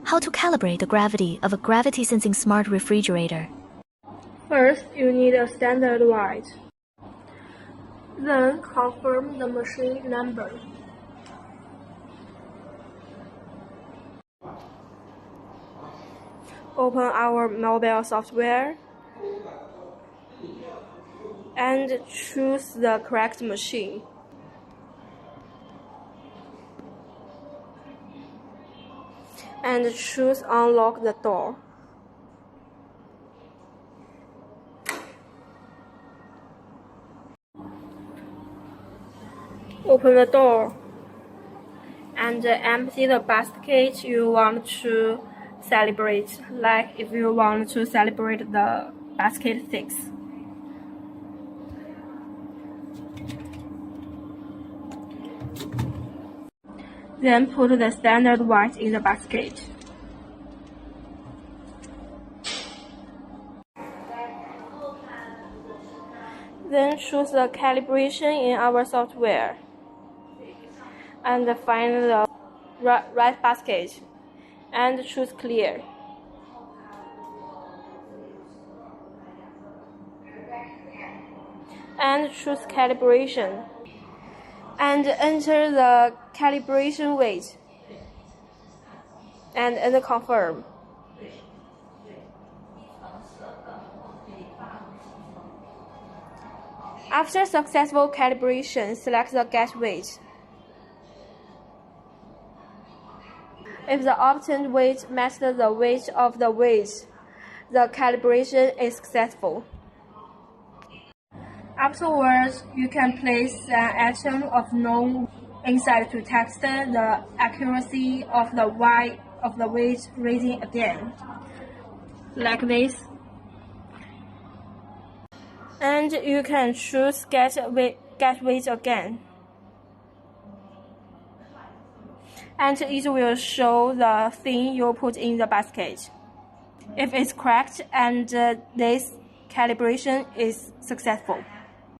How to calibrate the gravity of a gravity-sensing smart refrigerator. First, you need a standard weight. Then, confirm the machine number. Open our mobile software and choose the correct machine. And choose Unlock the door. Open the door and empty the basket you want to calibrate, like if you want to calibrate the basket 6. Then put the standard weight in the basket. Then choose the calibration in our software and find the right basket and choose clear. And choose calibration and enter the calibration weight and confirm. After successful calibration, select the get weight. If the obtained weight matches the weight of the weight, the calibration is successful. Afterwards, you can place an atom of known inside to test the accuracy of the weight reading again, like this. And you can choose get weight again. And it will show the thing you put in the basket. If it's correct and this calibration is successful.